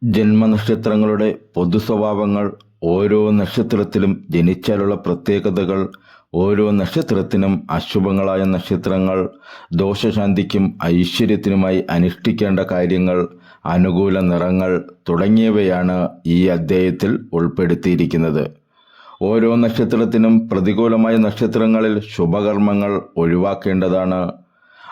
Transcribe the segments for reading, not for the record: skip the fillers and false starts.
ജന്മനക്ഷത്രങ്ങളുടെ പൊതുസ്വഭാവങ്ങൾ, ഓരോ നക്ഷത്രത്തിലും ജനിച്ചാലുള്ള പ്രത്യേകതകൾ, ഓരോ നക്ഷത്രത്തിനും അശുഭങ്ങളായ നക്ഷത്രങ്ങൾ, ദോഷശാന്തിക്കും ഐശ്വര്യത്തിനുമായി അനുഷ്ഠിക്കേണ്ട കാര്യങ്ങൾ, അനുകൂല നിറങ്ങൾ തുടങ്ങിയവയാണ് ഈ അധ്യായത്തിൽ ഉൾപ്പെടുത്തിയിരിക്കുന്നത്. ഓരോ നക്ഷത്രത്തിനും പ്രതികൂലമായ നക്ഷത്രങ്ങളിൽ ശുഭകർമ്മങ്ങൾ ഒഴിവാക്കേണ്ടതാണ്.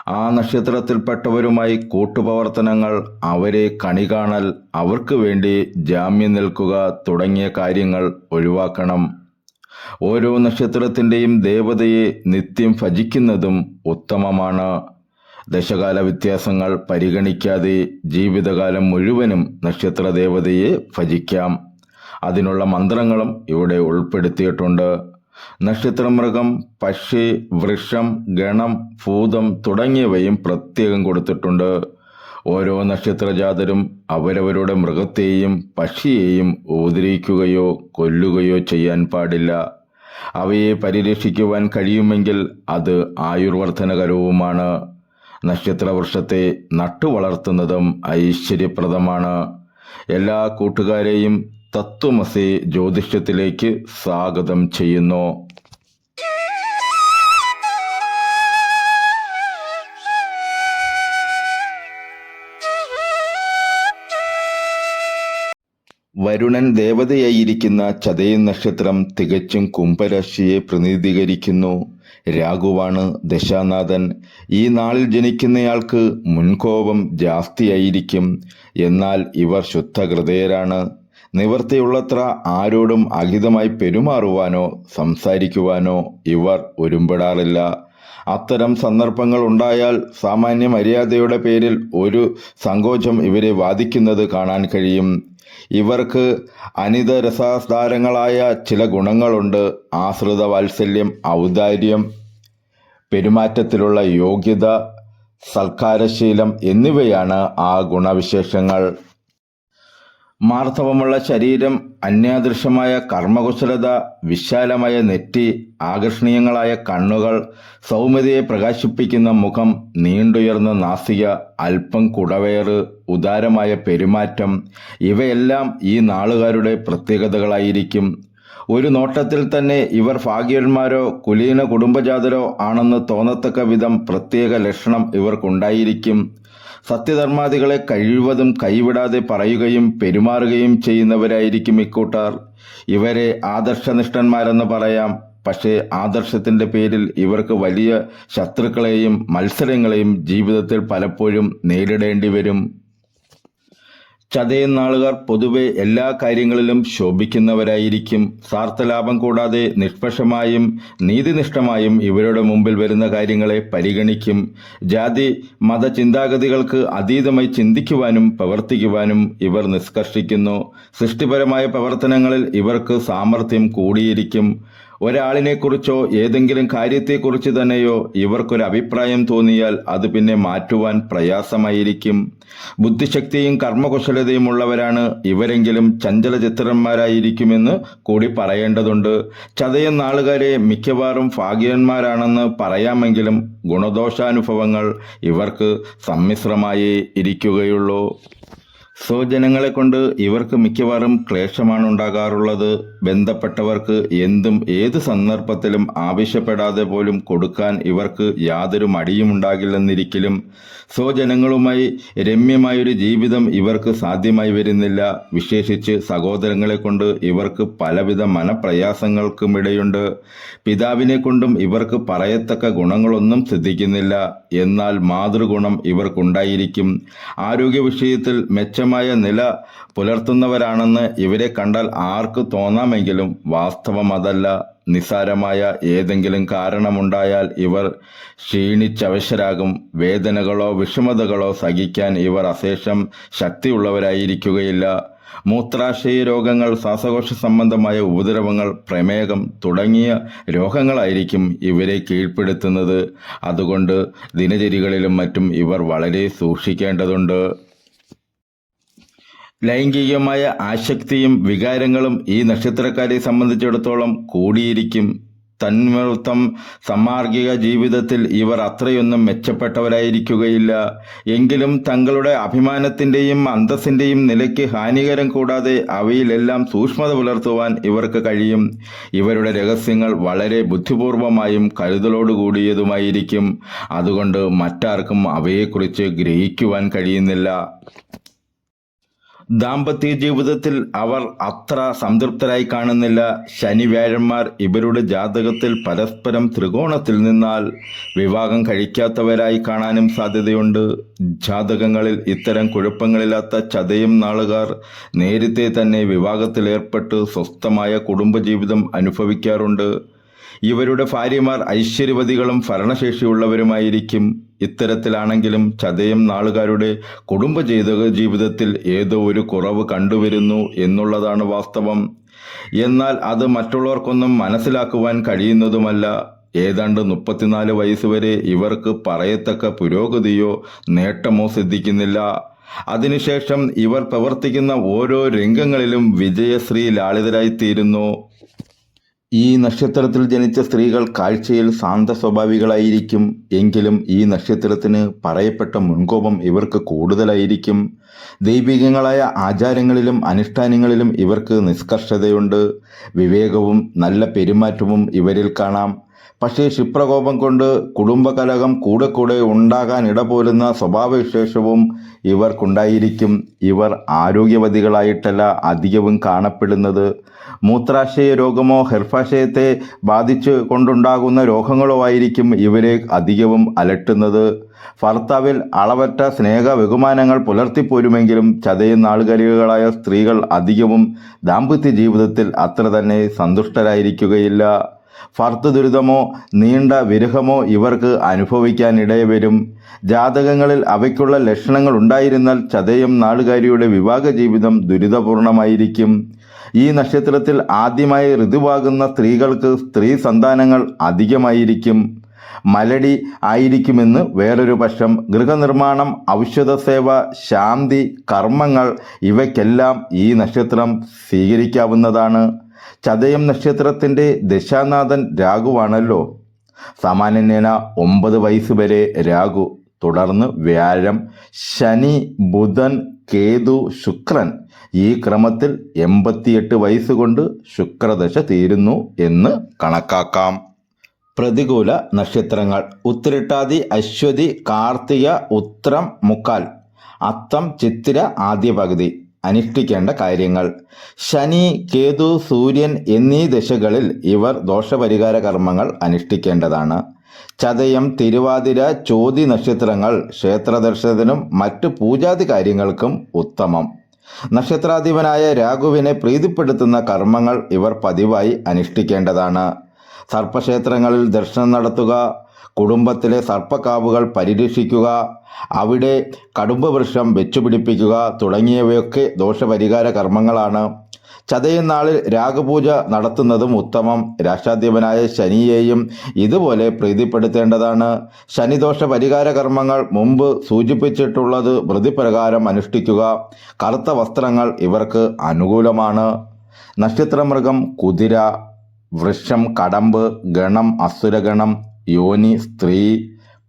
ആ നക്ഷത്രത്തിൽപ്പെട്ടവരുമായി കൂട്ടുപ്രവർത്തനങ്ങൾ, അവരെ കണി കാണൽ, അവർക്ക് വേണ്ടി ജാമ്യം നിൽക്കുക തുടങ്ങിയ കാര്യങ്ങൾ ഒഴിവാക്കണം. ഓരോ നക്ഷത്രത്തിൻ്റെയും ദേവതയെ നിത്യം ഭജിക്കുന്നതും ഉത്തമമാണ്. ദശകാല വ്യത്യാസങ്ങൾ പരിഗണിക്കാതെ ജീവിതകാലം മുഴുവനും നക്ഷത്ര ദേവതയെ ഭജിക്കാം. അതിനുള്ള മന്ത്രങ്ങളും ഇവിടെ ഉൾപ്പെടുത്തിയിട്ടുണ്ട്. നക്ഷത്രമൃഗം, പക്ഷി, വൃക്ഷം, ഗണം, ഭൂതം തുടങ്ങിയവയും പ്രത്യേകം കൊടുത്തിട്ടുണ്ട്. ഓരോ നക്ഷത്രജാതരും അവരവരുടെ മൃഗത്തെയും പക്ഷിയെയും ഉപദ്രവിക്കുകയോ കൊല്ലുകയോ ചെയ്യാൻ പാടില്ല. അവയെ പരിരക്ഷിക്കുവാൻ കഴിയുമെങ്കിൽ അത് ആയുർവർദ്ധനകരവുമാണ്. നക്ഷത്രവൃക്ഷത്തെ നട്ടുവളർത്തുന്നതും ഐശ്വര്യപ്രദമാണ്. എല്ലാ കൂട്ടുകാരെയും തത്വമസി ജ്യോതിഷത്തിലേക്ക് സ്വാഗതം ചെയ്യുന്നു. വരുണൻ ദേവതയായിരിക്കുന്ന ചതയൻ നക്ഷത്രം തികച്ചും കുംഭരാശിയെ പ്രതിനിധീകരിക്കുന്നു. രാഹുവാണ് ദശാനാഥൻ. ഈ നാളിൽ ജനിക്കുന്നയാൾക്ക് മുൻകോപം ജാസ്തിയായിരിക്കും. എന്നാൽ ഇവർ ശുദ്ധഹൃദയരാണ്. നിവൃത്തിയുള്ളത്ര ആരോടും അഹിതമായി പെരുമാറുവാനോ സംസാരിക്കുവാനോ ഇവർ ഒരുമ്പെടാറില്ല. അത്തരം സന്ദർഭങ്ങൾ ഉണ്ടായാൽ സാമാന്യ മര്യാദയുടെ പേരിൽ ഒരു സങ്കോചം ഇവരെ ബാധിക്കുന്നത് കാണാൻ കഴിയും. ഇവർക്ക് അനിതരസാധാരങ്ങളായ ചില ഗുണങ്ങളുണ്ട്. ആശ്രിത വാത്സല്യം, ഔദാര്യം, പെരുമാറ്റത്തിലുള്ള യോഗ്യത, സൽക്കാരശീലം എന്നിവയാണ് ആ ഗുണവിശേഷങ്ങൾ. മാർദ്ദവമുള്ള ശരീരം, അന്യാദൃശമായ കർമ്മകുശലത, വിശാലമായ നെറ്റി, ആകർഷണീയങ്ങളായ കണ്ണുകൾ, സൗമ്യതയെ പ്രകാശിപ്പിക്കുന്ന മുഖം, നീണ്ടുയർന്ന നാസിക, അല്പം കുടവയറ്, ഉദാരമായ പെരുമാറ്റം ഇവയെല്ലാം ഈ നാളുകാരുടെ പ്രത്യേകതകളായിരിക്കും. ഒരു നോട്ടത്തിൽ തന്നെ ഇവർ ഭാഗ്യവാന്മാരോ കുലീന കുടുംബജാതരോ ആണെന്ന് തോന്നത്തക്ക വിധം പ്രത്യേക ലക്ഷണം ഇവർക്കുണ്ടായിരിക്കും. സത്യധർമാദികളെ കഴിവതും കൈവിടാതെ പറയുകയും പെരുമാറുകയും ചെയ്യുന്നവരായിരിക്കും ഇക്കൂട്ടർ. ഇവരെ ആദർശനിഷ്ഠന്മാരെന്ന് പറയാം. പക്ഷേ ആദർശത്തിൻ്റെ പേരിൽ ഇവർക്ക് വലിയ ശത്രുക്കളെയും മത്സരങ്ങളെയും ജീവിതത്തിൽ പലപ്പോഴും നേരിടേണ്ടി വരും. ചതയൻ നാളുകാർ പൊതുവെ എല്ലാ കാര്യങ്ങളിലും ശോഭിക്കുന്നവരായിരിക്കും. സ്വാർത്ഥലാഭം കൂടാതെ നിഷ്പക്ഷമായും നീതിനിഷ്ഠമായും ഇവരുടെ മുമ്പിൽ വരുന്ന കാര്യങ്ങളെ പരിഗണിക്കും. ജാതി മത ചിന്താഗതികൾക്ക് അതീതമായി ചിന്തിക്കുവാനും പ്രവർത്തിക്കുവാനും ഇവർ നിഷ്കർഷിക്കുന്നു. സൃഷ്ടിപരമായ പ്രവർത്തനങ്ങളിൽ ഇവർക്ക് സാമർഥ്യം കൂടിയിരിക്കും. ഒരാളിനെക്കുറിച്ചോ ഏതെങ്കിലും കാര്യത്തെക്കുറിച്ച് തന്നെയോ ഇവർക്കൊരു അഭിപ്രായം തോന്നിയാൽ അത് പിന്നെ മാറ്റുവാൻ പ്രയാസമായിരിക്കും. ബുദ്ധിശക്തിയും കർമ്മകുശലതയും ഉള്ളവരാണ് ഇവരെങ്കിലും ചഞ്ചലചിത്രന്മാരായിരിക്കുമെന്ന് കൂടി പറയേണ്ടതുണ്ട്. ചതയൻ നാളുകാരെ മിക്കവാറും ഭാഗ്യവാന്മാരാണെന്ന് പറയാമെങ്കിലും ഗുണദോഷാനുഭവങ്ങൾ ഇവർക്ക് സമ്മിശ്രമായേ ഇരിക്കുകയുള്ളൂ. സ്വജനങ്ങളെ കൊണ്ട് ഇവർക്ക് മിക്കവാറും ക്ലേശമാണ് ഉണ്ടാകാറുള്ളത്. ബന്ധപ്പെട്ടവർക്ക് എന്തും ഏത് സന്ദർഭത്തിലും ആവശ്യപ്പെടാതെ പോലും കൊടുക്കാൻ ഇവർക്ക് യാതൊരു മടിയും ഉണ്ടാകില്ലെന്നിരിക്കലും സ്വജനങ്ങളുമായി രമ്യമായൊരു ജീവിതം ഇവർക്ക് സാധ്യമായി വരുന്നില്ല. വിശേഷിച്ച് സഹോദരങ്ങളെ കൊണ്ട് ഇവർക്ക് പലവിധ മനപ്രയാസങ്ങൾക്കുമിടയുണ്ട്. പിതാവിനെ കൊണ്ടും ഇവർക്ക് പറയത്തക്ക ഗുണങ്ങളൊന്നും സിദ്ധിക്കുന്നില്ല. എന്നാൽ മാതൃഗുണം ഇവർക്കുണ്ടായിരിക്കും. ആരോഗ്യ വിഷയത്തിൽ മെച്ചമായ നില പുലർത്തുന്നവരാണെന്ന് ഇവരെ കണ്ടാൽ ആർക്ക് തോന്നാമെങ്കിലും വാസ്തവം അതല്ല. നിസ്സാരമായ ഏതെങ്കിലും കാരണമുണ്ടായാൽ ഇവർ ക്ഷീണിച്ചവശരാകും. വേദനകളോ വിഷമതകളോ സഹിക്കാൻ ഇവർ അശേഷം ശക്തിയുള്ളവരായിരിക്കുകയില്ല. മൂത്രാശയ രോഗങ്ങൾ, ശ്വാസകോശ സംബന്ധമായ ഉപദ്രവങ്ങൾ, പ്രമേഹം തുടങ്ങിയ രോഗങ്ങളായിരിക്കും ഇവരെ കീഴ്പ്പെടുത്തുന്നത്. അതുകൊണ്ട് ദിനചര്യകളിലും മറ്റും ഇവർ വളരെ സൂക്ഷിക്കേണ്ടതുണ്ട്. ലൈംഗികമായ ആസക്തിയും വികാരങ്ങളും ഈ നക്ഷത്രക്കാരെ സംബന്ധിച്ചിടത്തോളം കൂടിയിരിക്കും. തന്മൂർത്തം സമ്മാർഗിക ജീവിതത്തിൽ ഇവർ അത്രയൊന്നും മെച്ചപ്പെട്ടവരായിരിക്കുകയില്ല. എങ്കിലും തങ്ങളുടെ അഭിമാനത്തിൻ്റെയും അന്തസ്സിൻ്റെയും നിലയ്ക്ക് ഹാനികരം കൂടാതെ അവയിലെല്ലാം സൂക്ഷ്മത പുലർത്തുവാൻ ഇവർക്ക് കഴിയും. ഇവരുടെ രഹസ്യങ്ങൾ വളരെ ബുദ്ധിപൂർവമായും കരുതലോടുകൂടിയതുമായിരിക്കും. അതുകൊണ്ട് മറ്റാർക്കും അവയെക്കുറിച്ച് ഗ്രഹിക്കുവാൻ കഴിയുന്നില്ല. ദാമ്പത്യ ജീവിതത്തിൽ അവർ അത്ര സംതൃപ്തരായി കാണുന്നില്ല. ശനി വ്യാഴന്മാർ ഇവരുടെ ജാതകത്തിൽ പരസ്പരം ത്രികോണത്തിൽ നിന്നാൽ വിവാഹം കഴിക്കാത്തവരായി കാണാനും സാധ്യതയുണ്ട്. ജാതകങ്ങളിൽ ഇത്തരം കുഴപ്പങ്ങളില്ലാത്ത ചതയം നാളുകാർ നേരത്തെ തന്നെ വിവാഹത്തിലേർപ്പെട്ട് സ്വസ്ഥമായ കുടുംബജീവിതം അനുഭവിക്കാറുണ്ട്. ഇവരുടെ ഭാര്യമാർ ഐശ്വര്യവതികളും ഭരണശേഷിയുള്ളവരുമായിരിക്കും. ഇത്തരത്തിലാണെങ്കിലും ചതയം നാളുകാരുടെ ജീവിതത്തിൽ ഏതോ ഒരു കുറവ് കണ്ടുവരുന്നു എന്നുള്ളതാണ് വാസ്തവം. എന്നാൽ അത് മറ്റുള്ളവർക്കൊന്നും മനസ്സിലാക്കുവാൻ കഴിയുന്നതുമല്ല. ഏതാണ്ട് 34 വയസ്സുവരെ ഇവർക്ക് പറയത്തക്ക പുരോഗതിയോ നേട്ടമോ സിദ്ധിക്കുന്നില്ല. അതിനുശേഷം ഇവർ പ്രവർത്തിക്കുന്ന ഓരോ രംഗങ്ങളിലും വിജയശ്രീ ലാളിതരായിത്തീരുന്നു. ഈ നക്ഷത്രത്തിൽ ജനിച്ച സ്ത്രീകൾ കാഴ്ചയിൽ ശാന്ത സ്വഭാവികളായിരിക്കും. എങ്കിലും ഈ നക്ഷത്രത്തിന് പറയപ്പെട്ട മുൻകോപം ഇവർക്ക് കൂടുതലായിരിക്കും. ദൈവികങ്ങളായ ആചാരങ്ങളിലും അനുഷ്ഠാനങ്ങളിലും ഇവർക്ക് നിഷ്കർഷതയുണ്ട്. വിവേകവും നല്ല പെരുമാറ്റവും ഇവരിൽ കാണാം. പക്ഷേ ക്ഷിപ്രകോപം കൊണ്ട് കുടുംബകലഹം കൂടെ കൂടെ ഉണ്ടാകാൻ ഇടപോരുന്ന സ്വഭാവവിശേഷവും ഇവർക്കുണ്ടായിരിക്കും. ഇവർ ആരോഗ്യവതികളായിട്ടല്ല അധികവും കാണപ്പെടുന്നത്. മൂത്രാശയ രോഗമോ ഗർഭാശയത്തെ ബാധിച്ചു കൊണ്ടുണ്ടാകുന്ന രോഗങ്ങളോ ആയിരിക്കും ഇവരെ അധികവും അലട്ടുന്നത്. ഭർത്താവിൽ അളവറ്റ സ്നേഹ ബഹുമാനങ്ങൾ പുലർത്തിപ്പോരുമെങ്കിലും ചതയം നാളുകാരികളായ സ്ത്രീകൾ അധികവും ദാമ്പത്യ ജീവിതത്തിൽ അത്ര തന്നെ സന്തുഷ്ടരായിരിക്കുകയില്ല. ഭർത്തൃദുരിതമോ നീണ്ട വിരഹമോ ഇവർക്ക് അനുഭവിക്കാൻ ഇടവരും. ജാതകങ്ങളിൽ അവയ്ക്കുള്ള ലക്ഷണങ്ങൾ ഉണ്ടായിരുന്നാൽ ചതയം നാളുകാരിയുടെ വിവാഹ ജീവിതം ദുരിതപൂർണമായിരിക്കും. ഈ നക്ഷത്രത്തിൽ ആദ്യമായി ഋതുവാകുന്ന സ്ത്രീകൾക്ക് സ്ത്രീ സന്താനങ്ങൾ അധികമായിരിക്കും. മലടി ആയിരിക്കുമെന്ന് വേറൊരു പക്ഷം. ഗൃഹനിർമ്മാണം, ഔഷധസേവ, ശാന്തി, കർമ്മങ്ങൾ ഇവയ്ക്കെല്ലാം ഈ നക്ഷത്രം സ്വീകരിക്കാവുന്നതാണ്. ചതയം നക്ഷത്രത്തിൻ്റെ ദശാനാഥൻ രാഹുവാണല്ലോ. സാമാന്യേന 9 വയസ്സ് വരെ രാഹു, തുടർന്ന് വ്യാഴം, ശനി, ബുധൻ, കേതു, ശുക്രൻ. ഈ ക്രമത്തിൽ 88 വയസ്സുകൊണ്ട് ശുക്രദശ തീരുന്നു എന്ന് കണക്കാക്കാം. പ്രതികൂല നക്ഷത്രങ്ങൾ: ഉത്രട്ടാതി, അശ്വതി, കാർത്തിക, ഉത്രം മുക്കാൽ, അത്തം, ചിത്തിര ആദ്യ പകുതി. അനുഷ്ഠിക്കേണ്ട കാര്യങ്ങൾ: ശനി, കേതു, സൂര്യൻ എന്നീ ദശകളിൽ ഇവർ ദോഷപരിഹാര കർമ്മങ്ങൾ അനുഷ്ഠിക്കേണ്ടതാണ്. ചതയം, തിരുവാതിര, ചോതി നക്ഷത്രങ്ങൾ ക്ഷേത്രദർശനത്തിനും മറ്റു പൂജാതി കാര്യങ്ങൾക്കും ഉത്തമം. നക്ഷത്രാധിപനായ രാഹുവിനെ പ്രീതിപ്പെടുത്തുന്ന കർമ്മങ്ങൾ ഇവർ പതിവായി അനുഷ്ഠിക്കേണ്ടതാണ്. സർപ്പക്ഷേത്രങ്ങളിൽ ദർശനം നടത്തുക, കുടുംബത്തിലെ സർപ്പക്കാവുകൾ പരിരക്ഷിക്കുക, അവിടെ കടുംബവൃക്ഷം വെച്ചുപിടിപ്പിക്കുക തുടങ്ങിയവയൊക്കെ ദോഷപരിഹാര കർമ്മങ്ങളാണ്. ചതയം നാളിൽ രാഗപൂജ നടത്തുന്നതും ഉത്തമം. രാഷ്ട്രാധിപനായ ശനിയെയും ഇതുപോലെ പ്രീതിപ്പെടുത്തേണ്ടതാണ്. ശനിദോഷ പരിഹാര കർമ്മങ്ങൾ മുമ്പ് സൂചിപ്പിച്ചിട്ടുള്ളത് വൃതിപ്രകാരം അനുഷ്ഠിക്കുക. കറുത്ത വസ്ത്രങ്ങൾ ഇവർക്ക് അനുകൂലമാണ്. നക്ഷത്രമൃഗം കുതിര, വൃക്ഷം കടമ്പ്, ഗണം അസുരഗണം, യോനി സ്ത്രീ,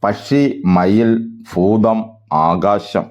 പക്ഷി മയിൽ, ഭൂതം ആകാശം.